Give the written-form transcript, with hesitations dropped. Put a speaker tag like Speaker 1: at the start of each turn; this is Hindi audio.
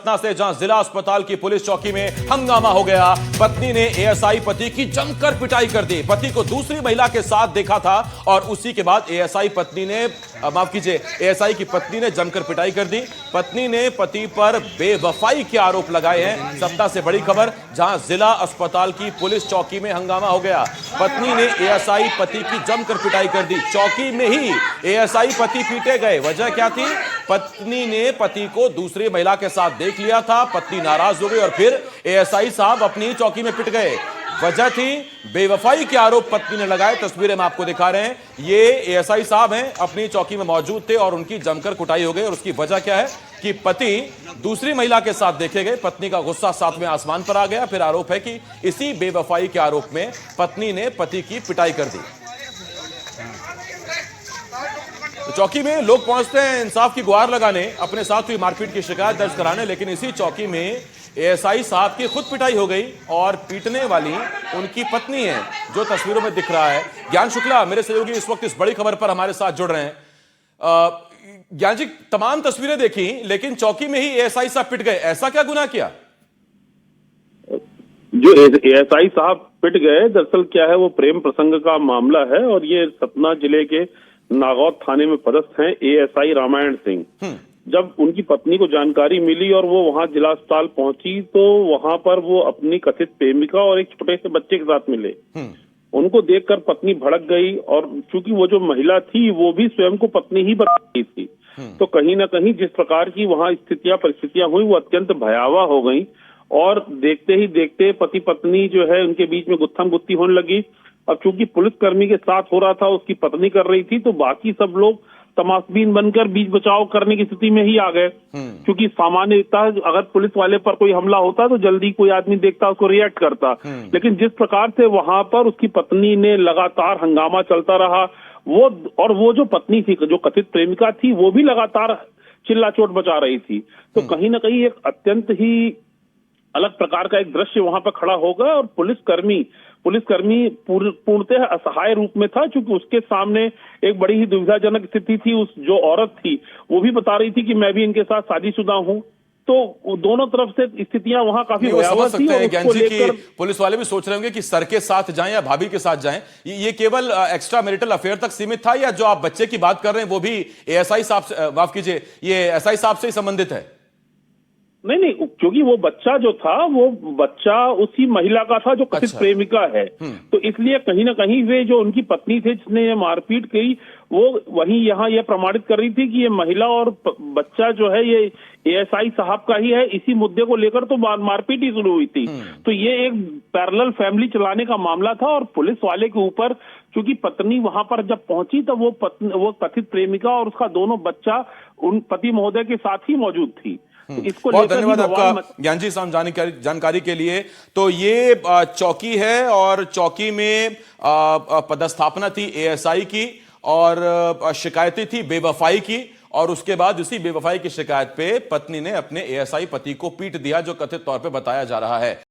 Speaker 1: पटना से जहां जिला अस्पताल की पुलिस चौकी में हंगामा हो गया। पत्नी ने एएसआई पति की जमकर पिटाई कर दी। पति को दूसरी महिला के साथ देखा था और उसी के बाद एएसआई की पत्नी ने जमकर पिटाई कर दी। पत्नी ने पति पर बेवफाई के आरोप लगाए हैं। सत्ता से बड़ी खबर, जहां जिला अस्पताल की पुलिस चौकी में हंगामा हो गया। पत्नी ने एएसआई पति की जमकर पिटाई कर दी। चौकी में ही एएसआई पति पीटे गए। वजह क्या थी? पत्नी ने पति को दूसरी महिला के साथ देख लिया था। पत्नी नाराज हो गई और फिर एएसआई साहब अपनी चौकी में पिट गए। वजह थी बेवफाई के आरोप पत्नी ने लगाए। तस्वीरें हम आपको दिखा रहे हैं। ये एएसआई साहब हैं, अपनी चौकी में मौजूद थे और उनकी जमकर कुटाई हो गई। और उसकी वजह क्या है कि पति दूसरी महिला के साथ देखे गए। पत्नी का गुस्सा सातवें आसमान पर आ गया। फिर आरोप है कि इसी बेवफाई के आरोप में पत्नी ने पति की पिटाई कर दी। तो चौकी में लोग पहुंचते हैं इंसाफ की गुहार लगाने, अपने साथ हुई मारपीट की शिकायत दर्ज कराने, लेकिन इसी चौकी में एएसआई साहब की खुद पिटाई हो गई और पीटने वाली उनकी पत्नी है, जो तस्वीरों में दिख रहा है। ज्ञान शुक्ला मेरे सहयोगी इस वक्त इस बड़ी खबर पर हमारे साथ जुड़ रहे हैं। ज्ञान जी, तमाम तस्वीरें देखी, लेकिन चौकी में ही एएसआई साहब पिट गए। ऐसा क्या गुनाह किया?
Speaker 2: जो एएसआई साहब पिट गए, दरअसल क्या है, वो प्रेम प्रसंग का मामला है और ये सतना जिले के नागौद थाने में पदस्थ हैं एएसआई रामायण सिंह। जब उनकी पत्नी को जानकारी मिली और वो वहां जिला अस्पताल पहुंची तो वहां पर वो अपनी कथित प्रेमिका और एक छोटे से बच्चे के साथ मिले। उनको देखकर पत्नी भड़क गई और चूंकि वो जो महिला थी वो भी स्वयं को पत्नी ही बता रही थी, तो कहीं ना कहीं जिस प्रकार की वहां परिस्थितियां हुई वो अत्यंत भयावह हो गई। और देखते ही देखते पति पत्नी जो है उनके बीच में गुत्थम गुत्ती होने लगी। अब चूंकि पुलिसकर्मी के साथ हो रहा था, उसकी पत्नी कर रही थी, तो बाकी सब लोग तमाशबीन बनकर बीच बचाव करने की स्थिति में ही आ गए। क्योंकि सामान्यतः अगर पुलिस वाले पर कोई हमला होता तो जल्दी कोई आदमी देखता, उसको रिएक्ट करता। लेकिन जिस प्रकार से वहां पर उसकी पत्नी ने लगातार हंगामा चलता रहा, वो जो पत्नी थी, जो कथित प्रेमिका थी, वो भी लगातार चिल्ला चोट मचा रही थी। तो कहीं ना कहीं एक अत्यंत ही अलग प्रकार का एक दृश्य वहां पर खड़ा होगा और पुलिसकर्मी पूर्णतः असहाय रूप में था, क्योंकि उसके सामने एक बड़ी ही दुविधाजनक स्थिति थी। उस जो औरत थी वो भी बता रही थी कि मैं भी इनके साथ शादीशुदा हूं। तो दोनों तरफ से स्थितियां वहां काफी भयावह थी।
Speaker 1: ज्ञान जी की पुलिस वाले भी सोच रहे होंगे कि सर के साथ जाएं या भाभी के साथ जाएं। ये केवल एक्स्ट्रा मैरिटल अफेयर तक सीमित था, या जो आप बच्चे की बात कर रहे हैं वो भी एएसआई साहब से, माफ कीजिए, ये एसआई साहब से ही संबंधित है?
Speaker 2: नहीं, क्योंकि वो बच्चा जो था वो बच्चा उसी महिला का था जो कथित प्रेमिका है। तो इसलिए कहीं ना कहीं वे जो उनकी पत्नी थे जिसने ये मारपीट की, वो वहीं यहाँ ये प्रमाणित कर रही थी कि ये महिला और बच्चा जो है ये एएसआई साहब का ही है। इसी मुद्दे को लेकर तो मारपीट ही शुरू हुई थी। तो ये एक पैरेलल फैमिली चलाने का मामला था और पुलिस वाले के ऊपर, क्योंकि पत्नी वहां पर जब पहुंची तब वो कथित प्रेमिका और उसका दोनों बच्चा उन पति महोदय के साथ ही मौजूद थी। इसको
Speaker 1: बहुत धन्यवाद आपका ज्ञान जी साहब जानकारी के लिए। तो ये चौकी है और चौकी में पदस्थापना थी एएसआई की और शिकायतें थी बेवफाई की, और उसके बाद उसी बेवफाई की शिकायत पे पत्नी ने अपने एएसआई पति को पीट दिया, जो कथित तौर पे बताया जा रहा है।